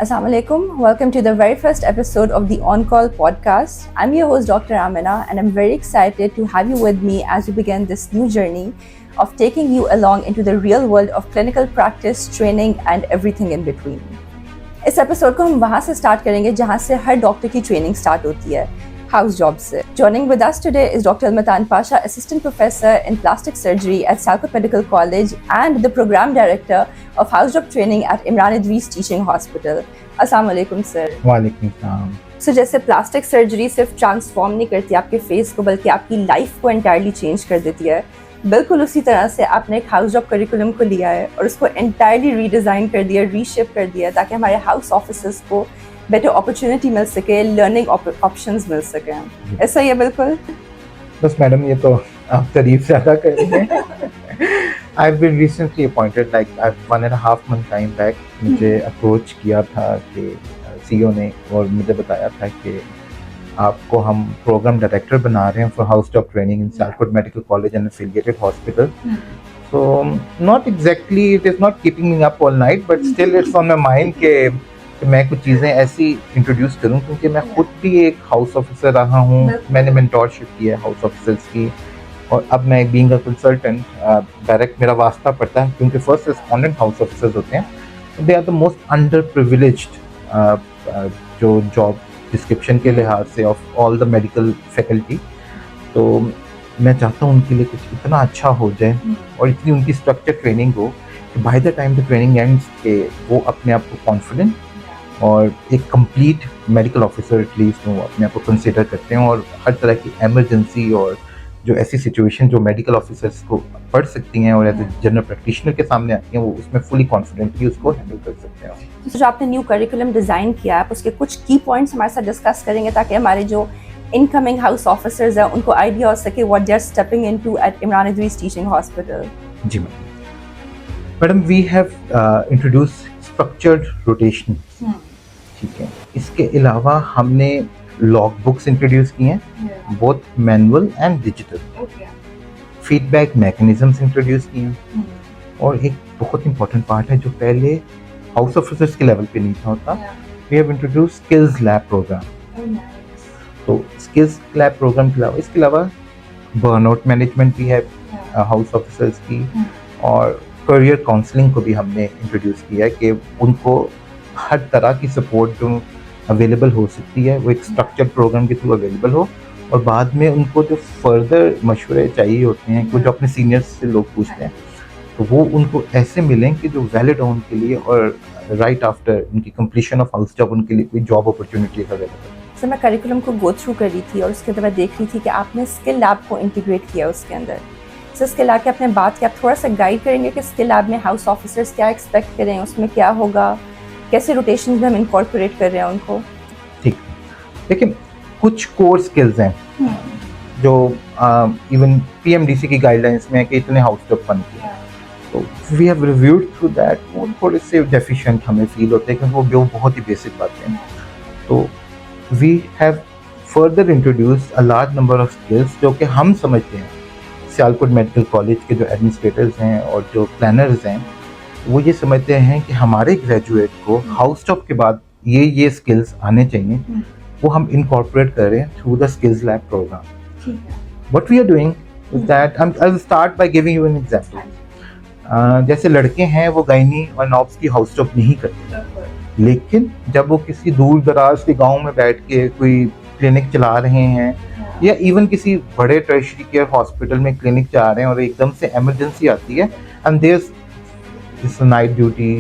Assalamualaikum. Welcome to the very first episode of the On Call podcast. I'm your host, Dr. Amina, and I'm very excited to have you with me as we begin this new journey of taking you along into the real world of clinical practice, training, and everything in between. इस episode को हम वहाँ से start करेंगे जहाँ से हर doctor की training start होती है, हाउस जॉब से. Joining with us today is Dr. Almatan Pasha, Assistant Professor in Plastic Surgery at Salcott Medical College and the Program Director of House Job Training at Imran Idris Teaching Hospital. Assalamu alaikum, sir. वालेकुम सलाम. So जैसे plastic surgery सिर्फ transform नहीं करती आपके face को, बल्कि आपकी लाइफ को एंटायरली चेंज कर देती है, बिल्कुल उसी तरह से आपने एक हाउस जॉब करिकुलम को लिया है और उसको एंटायरली रीडिज़ाइन कर दिया, रीशिप कर दिया, ताकि हमारे हाउस ऑफिसर्स को बेटर अपॉर्चुनिटी मिल सके, लर्निंग ऑप्शंस मिल सकें. ऐसा ही है बिल्कुल. बस मैडम, ये तो आप तारीफ ज़्यादा कर रही हैं. I've been recently appointed, like 1.5 month time back. मुझे अप्रोच किया था कि CEO ने, और मुझे बताया था कि आपको हम प्रोग्राम डायरेक्टर बना रहे हैं for house job training in Salcott Medical College and affiliated hospital. So not exactly, it is not keeping me up all night, but still it's on my mind कि मैं कुछ चीज़ें ऐसी इंट्रोड्यूस करूं, क्योंकि मैं खुद भी एक हाउस ऑफिसर रहा हूं. मैंने मेंटोरशिप की है हाउस ऑफिसर्स की, और अब मैं बीइंग अ कंसल्टेंट डायरेक्ट मेरा वास्ता पड़ता है, क्योंकि फर्स्ट रिस्पोंडेंट हाउस ऑफिसर्स होते हैं. They are the most underprivileged जो जॉब डिस्क्रिप्शन के लिहाज से of all the medical faculty. तो मैं चाहता हूँ उनके लिए कुछ इतना अच्छा हो जाए और इतनी उनकी स्ट्रक्चर ट्रेनिंग हो कि bye the time the training ends के वो अपने आप को कॉन्फिडेंट और एक कंप्लीट मेडिकल ऑफिसर एटलीस्ट वो अपने आप को कंसिडर करते हैं, और हर तरह की एमरजेंसी और जो ऐसी सिचुएशन जो मेडिकल ऑफिसर्स को पड़ सकती हैं और एज ए जनरल प्रैक्टिशनर के सामने आती हैं, वो उसमें फुली कॉन्फिडेंटली उसको हैंडल कर सकते हैं. तो जो आपने न्यू करिकुलम डिज़ाइन किया है, आप उसके कुछ की पॉइंट्स हमारे साथ डिस्कस करेंगे, ताकि हमारे जो इनकमिंग हाउस ऑफिसर्स हैं उनको आइडिया हो सके what they are stepping into at Imran Idrees teaching hospital. जी madam, we have introduced structured rotation. ठीक है, इसके अलावा हमने लॉग बुक्स इंट्रोड्यूस की हैं, both manual and digital. Feedback mechanisms introduce किए हैं, और एक बहुत इंपॉर्टेंट पार्ट है जो पहले हाउस ऑफिसर्स के लेवल पे नहीं था होता, we have introduce skills lab programme. तो स्किल्स लैब प्रोग्राम के अलावा इसके अलावा बर्नआउट मैनेजमेंट भी है हाउस ऑफिसर्स की, और करियर काउंसलिंग को भी हमने इंट्रोड्यूस किया है कि उनको हर तरह की सपोर्ट जो अवेलेबल हो सकती है वो एक स्ट्रक्चर्ड प्रोग्राम के थ्रू अवेलेबल हो, और बाद में उनको जो फर्दर मशवरे चाहिए होते हैं, कुछ अपने सीनियर्स से लोग पूछते हैं, तो वो उनको ऐसे मिलें कि जो वैलिड हो उनके लिए, और राइट आफ्टर उनकी कंप्लीशन ऑफ हाउस जॉब उनके लिए कोई जॉब अपॉर्चुनिटी अवेलेबल. सर, मैं करिकुलम को गो थ्रू कर रही थी और उसके बाद देख रही थी कि आपने स्किल लैब को इंटीग्रेट किया उसके अंदर. सर, स्किल लैब के अपने बात की आप थोड़ा सा गाइड करेंगे कि स्किल लैब में हाउस ऑफिसर्स क्या एक्सपेक्ट करें, उसमें क्या होगा, कैसे रोटेशन में हम इनकॉर्पोरेट कर रहे हैं उनको. ठीक, देखिए कुछ कोर स्किल्स हैं जो इवन PMDC की गाइडलाइंस में है कि इतने हाउस जॉब बनती है, तो we have reviewed through that. वो थोड़े से डेफिशिएंट हमें फील होते हैं, क्योंकि वो बहुत ही बेसिक बातें हैं. तो we have further introduce a large number of skills जो कि हम समझते हैं सियालकोट मेडिकल कॉलेज के जो एडमिनिस्ट्रेटर्स हैं और जो प्लानर्स हैं, वो ये समझते हैं कि हमारे ग्रेजुएट को हाउस जॉब के बाद ये स्किल्स आने चाहिए. वो हम इनकॉर्पोरेट कर रहे हैं through the skills lab programme. What we are doing is that I will start by giving you an example. जैसे लड़के हैं वो गायनी और नॉब्स की हाउस जॉब नहीं करते, लेकिन जब वो किसी दूर दराज के गाँव में बैठ के कोई क्लिनिक चला रहे हैं, या इवन किसी बड़े टर्शियरी केयर हॉस्पिटल में क्लिनिक चला रहे हैं और एकदम से इमरजेंसी आती है and there is night duty,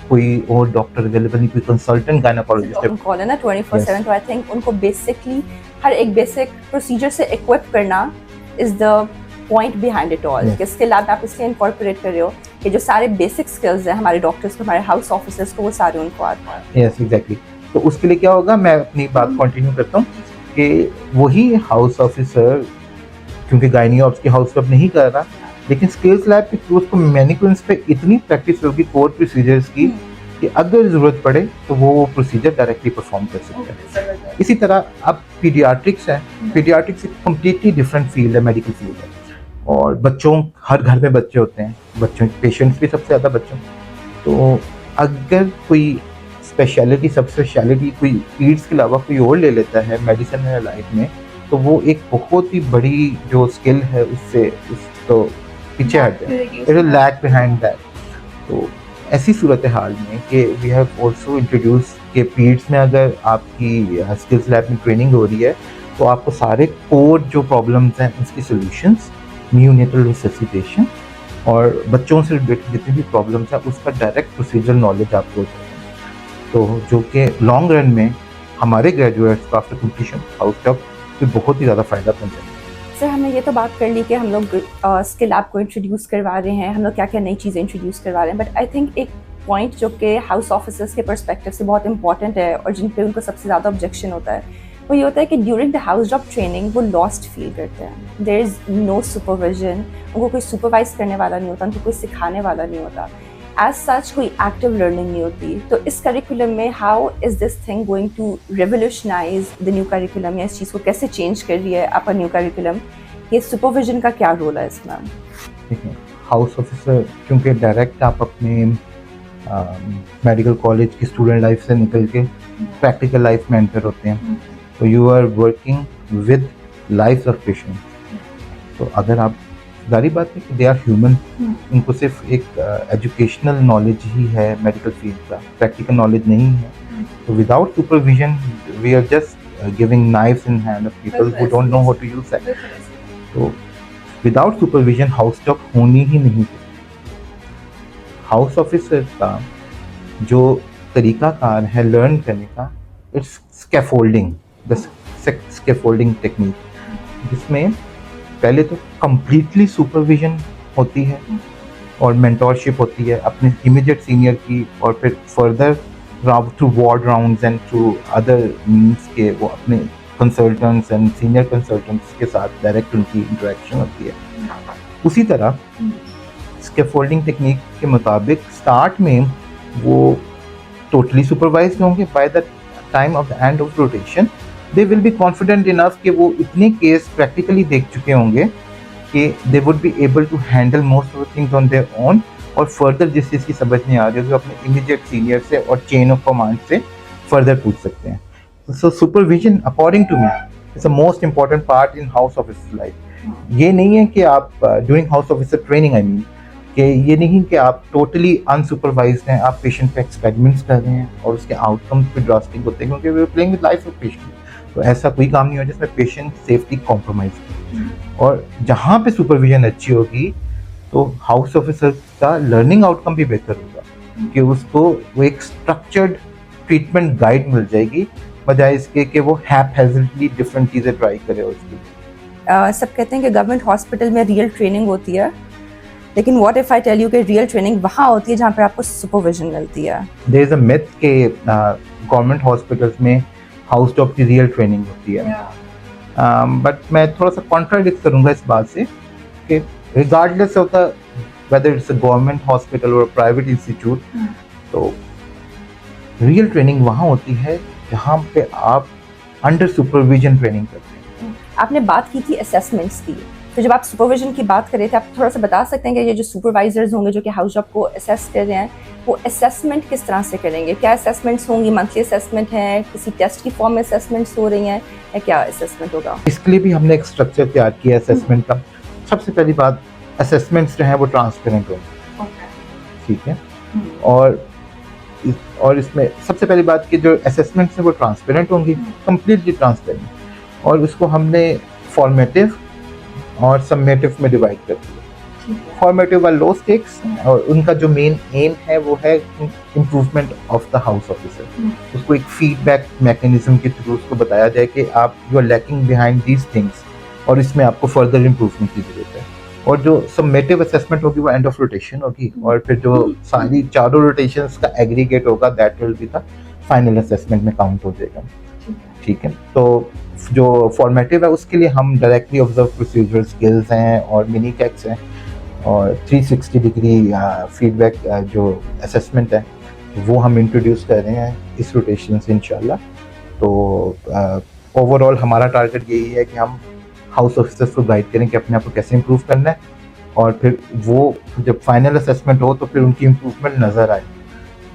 कोई और डॉक्टर अवेलेबल नहीं, कोई कंसल्टेंट गायनेकोलॉजिस्ट कॉल है ना 24/7, तो आई थिंक उनको बेसिकली हर एक बेसिक प्रोसीजर से इक्विप करना is the point behind it all. कि स्किल लैब आप इसलिए इनकॉर्पोरेट कर रहे हो कि जो सारे बेसिक स्किल्स हैं हमारे डॉक्टर्स को, हमारे हाउस ऑफिसर्स को, वो सारे उनको आते हैं. Yes exactly. तो उसके लिए क्या होगा, मैं अपनी बात कंटिन्यू करता हूँ कि वही हाउस ऑफिसर, क्योंकि गायनी ऑब्स की हाउस जॉब नहीं कर रहा, लेकिन स्किल्स लैब के थ्रू उसको मैनिक्विंस पे इतनी प्रैक्टिस होगी कोर प्रोसीजर्स की कि अगर ज़रूरत पड़े तो वो प्रोसीजर डायरेक्टली परफॉर्म कर सकते हैं. इसी तरह अब पीडियाट्रिक्स है. पीडियाट्रिक्स एक कम्प्लीटली डिफरेंट फील्ड है, मेडिकल फील्ड है, और बच्चों, हर घर में बच्चे होते हैं, बच्चों पेशेंट्स भी सबसे ज़्यादा बच्चों. तो अगर कोई स्पेशलिटी सब स्पेशलिटी कोई पीड्स के अलावा कोई और ले लेता है मेडिसिन में लाइफ में, तो वो एक बहुत ही बड़ी जो स्किल है उससे उस तो पीछे हट जाए, it will lag behind that. तो ऐसी सूरत हाल में कि वी हैव ऑल्सो इंट्रोड्यूस के पीड्स में अगर आपकी स्किल्स लैब में ट्रेनिंग हो रही है तो आपको सारे कोर जो प्रॉब्लम्स हैं उसकी सॉल्यूशंस, न्यूनेटल रिससिटेशन और बच्चों से रिलेटेड जितनी भी प्रॉब्लम्स हैं उसका डायरेक्ट प्रोसीजरल नॉलेज आपको होता है, तो जो कि लॉन्ग रन में हमारे ग्रेजुएट्स को आफ्टर कंप्लीशन हाउस जॉब को बहुत ही ज़्यादा फ़ायदा पहुँचाएगा। सर, हमने ये तो बात कर ली कि हम लोग स्किल आपको इंट्रोड्यूस करवा रहे हैं, हम लोग क्या क्या नई चीज़ें इंट्रोड्यूस करवा रहे हैं, बट आई थिंक एक पॉइंट जो कि हाउस ऑफिसर्स के पर्सपेक्टिव से बहुत इंपॉर्टेंट है और जिन पे उनको सबसे ज़्यादा ऑब्जेक्शन होता है वो ये होता है कि during the house job training वो लॉस्ट फील करते हैं। देयर इज़ नो सुपरविजन, उनको कोई सुपरवाइज करने वाला नहीं होता, उनको कोई सिखाने वाला नहीं होता, एज सच कोई एक्टिव लर्निंग नहीं होती। तो इस करिकुलम में how is this thing going to revolutionise the new curriculum, या इस चीज़ को कैसे चेंज कर रही है अपना न्यू करिकुलम? ये सुपरविजन का क्या रोल है इसमें? देखिए, हाउस ऑफिसर क्योंकि डायरेक्ट आप अपने मेडिकल कॉलेज की स्टूडेंट लाइफ से निकल के प्रैक्टिकल लाइफ में एंटर होते हैं, तो you are working with life of patient. तो अगर आप, जारी बात है कि दे आर ह्यूमन, उनको सिर्फ एक एजुकेशनल नॉलेज ही है मेडिकल फील्ड का, प्रैक्टिकल नॉलेज नहीं है। तो without supervision we are just giving knives in hand of people who don't know how to use that. तो विदाउट सुपरविजन हाउस जॉब होनी ही नहीं चाहिए। हाउस ऑफिसर का जो तरीकाकार है लर्न करने का, it's scaffolding, the scaffolding technique, जिसमें पहले तो कंप्लीटली सुपरविजन होती है और मेंटोरशिप होती है अपने इमीडिएट सीनियर की, और फिर further through ward rounds and through other means के वो अपने कंसल्टेंट्स एंड सीनियर कंसल्टेंट्स के साथ डायरेक्ट उनकी इंटरेक्शन होती है। उसी तरह स्कैफोल्डिंग टेक्निक के मुताबिक स्टार्ट में वो टोटली सुपरवाइज्ड होंगे, by the time of the end of rotation they will be confident enough कि वो इतने केस प्रैक्टिकली देख चुके होंगे कि they would be able to handle most of the things on their own, और फर्दर जिस चीज़ की समझ नहीं आ रही होगी अपने इमीडिएट सीनियर से और चेन ऑफ कमांड से फर्दर पूछ सकते हैं। So supervision, according to me, is the most important part in house officer life. ये नहीं है कि आप during house officer training, I mean, कि ये नहीं कि आप totally unsupervised हैं, आप patient पे experiments कर रहे हैं और उसके outcomes पे drastic होते हैं, क्योंकि we are playing with life of patient. तो ऐसा कोई काम नहीं हो जिसमें patient safety compromise हो। और जहाँ पे supervision अच्छी होगी तो house officer का learning outcome भी बेहतर होगा, कि उसको वो एक structured treatment guide मिल जाएगी, बजाय इसके कि वो हैज़र्डली डिफरेंट चीज़ें ट्राई करे उसकी। सब कहते हैं कि गवर्नमेंट हॉस्पिटल में रियल ट्रेनिंग होती है, लेकिन what if I tell you कि रियल ट्रेनिंग वहाँ होती है जहाँ पर आपको सुपरविजन मिलती है। देयर इज अ मिथ कि गवर्नमेंट हॉस्पिटल्स में हाउस जॉब की रियल ट्रेनिंग होती है, बट मैं थोड़ा सा कॉन्ट्राडिक्ट करूँगा इस बात से कि regardless of the whether it's a government hospital और प्राइवेट इंस्टीट्यूट, तो रियल ट्रेनिंग वहाँ होती है जहाँ पे आप अंडर सुपरविजन ट्रेनिंग करते हैं। आपने बात की थी असेसमेंट्स की, तो जब आप सुपरविजन की बात कर रहे थे, आप थोड़ा सा बता सकते हैं कि ये जो सुपरवाइजर्स होंगे जो कि हाउस जॉब को असेस कर रहे हैं, वो असेसमेंट किस तरह से करेंगे? क्या असेसमेंट्स होंगी, मंथली असेसमेंट है, किसी टेस्ट की फॉर्म में असेसमेंट्स हो रही हैं, या क्या असेसमेंट होगा? इसके लिए भी हमने एक स्ट्रक्चर तैयार किया असेसमेंट का। सबसे पहली बात, असेसमेंट्स जो हैं वो ट्रांसपेरेंट होंगे, ठीक है, और इसमें सबसे पहली बात कि जो असेसमेंट्स हैं वो ट्रांसपेरेंट होंगी, कंप्लीटली ट्रांसपेरेंट, और उसको हमने फॉर्मेटिव और समेटिव में डिवाइड कर दिया। फॉर्मेटिव वाला लो स्टेक्स, और उनका जो मेन एम है वो है improvement of the house officer. उसको एक फीडबैक मैकेनिज्म के थ्रू उसको बताया जाए कि आप you are lacking behind these things और इसमें आपको फर्दर इम्प्रूवमेंट की जरूरत है। और जो समेटिव असेसमेंट होगी वो एंड ऑफ रोटेशन होगी, और फिर जो सारी चारों रोटेशंस का एग्रीगेट होगा that will be the final assessment में काउंट हो जाएगा, ठीक है। तो जो फॉर्मेटिव है उसके लिए हम डायरेक्टली ऑब्जर्व प्रोसीजरल स्किल्स हैं और मिनी कैक्स हैं और 360 डिग्री फीडबैक जो असेसमेंट है वो हम इंट्रोड्यूस कर रहे हैं इस रोटेशन से इंशाल्लाह। तो ओवरऑल हमारा टारगेट यही है कि हम हाउस ऑफिसर्स को गाइड करें कि अपने आप को कैसे इम्प्रूव करना है, और फिर वो जब फाइनल असेसमेंट हो तो फिर उनकी इम्प्रूवमेंट नज़र आए,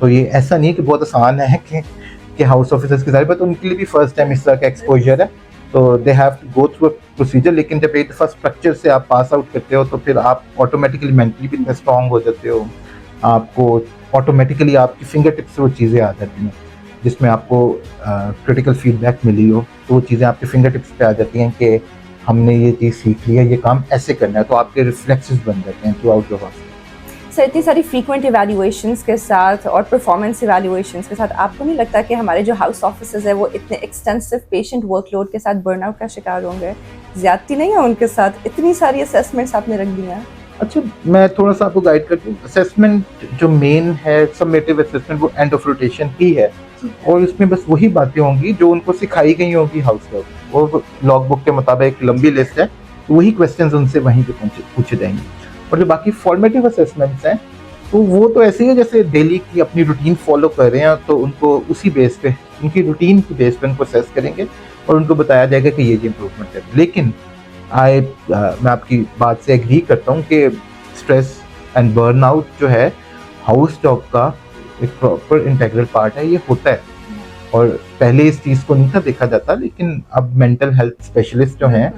तो ये ऐसा नहीं कि बहुत आसान है कि हाउस ऑफिसर्स के सारे, बट उनके लिए भी फर्स्ट टाइम इस तरह का एक्सपोजर है, तो they have to go through procedure. लेकिन जब एक दफ़ा स्ट्रक्चर से आप पास आउट करते हो तो फिर आप ऑटोमेटिकली मेंटली भी इतने स्ट्रॉन्ग हो जाते हो, आपको ऑटोमेटिकली आपकी फिंगर टिप्स से वो चीज़ें आ जाती हैं जिसमें आपको क्रिटिकल फीडबैक मिली हो, तो वो चीज़ें आपके फिंगर टिप्स पे आ जाती हैं कि हमने ये चीज़ सीख ली है, ये काम ऐसे करना है, तो आपके रिफ्लेक्सेस बन जाते हैं through out your hospital. Sir, इतनी सारी फ्रीक्वेंट इवैल्यूएशंस के साथ और परफॉर्मेंस इवैल्यूएशंस के साथ आपको नहीं लगता कि हमारे जो हाउस ऑफिसर्स है वो इतने एक्सटेंसिव पेशेंट वर्कलोड के साथ बर्नआउट का शिकार होंगे? ज्यादती नहीं है उनके साथ? इतनी सारी असेसमेंट्स आपने रख दी हैं। अच्छा, मैं थोड़ा सा आपको गाइड करती हूँ। असेसमेंट जो मेन है, समेटिव असेसमेंट, वो एंड ऑफ रोटेशन ही है, और उसमें बस वही बातें होंगी जो उनको सिखाई गई होंगी हाउस लॉग, वो लॉग बुक के मुताबिक एक लंबी लिस्ट है, तो वही क्वेश्चंस उनसे वहीं पे पूछे जाएंगे। और जो बाकी फॉर्मेटिव असेसमेंट्स हैं, तो वो तो ऐसे ही है जैसे डेली की अपनी रूटीन फॉलो कर रहे हैं, तो उनको उसी बेस पे, उनकी रूटीन की बेस पे उनको असेस करेंगे और उनको बताया जाएगा कि ये इम्प्रूवमेंट है। लेकिन मैं आपकी बात से एग्री करता हूँ कि स्ट्रेस एंड बर्नआउट जो है हाउस जॉब का एक प्रॉपर इंटीग्रल पार्ट है, ये होता है। और पहले इस चीज़ को नहीं था देखा जाता, लेकिन अब मेंटल हेल्थ स्पेशलिस्ट जो हैं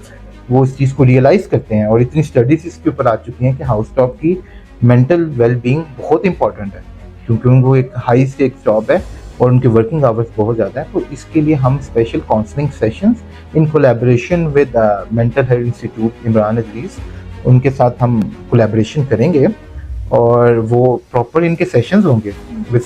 वो इस चीज़ को रियलाइज़ करते हैं, और इतनी स्टडीज इसके ऊपर आ चुकी हैं कि हाउस जॉब की मेंटल वेलबींग बहुत इंपॉर्टेंट है, क्योंकि उनको एक हाई स्टेक्स जॉब है और उनके वर्किंग आवर्स बहुत ज़्यादा है। तो इसके लिए हम special counselling sessions in collaboration with mental health institute Imran Aziz, उनके साथ हम कोलैबोरेशन करेंगे और वो प्रॉपर इनके सेशंस होंगे विद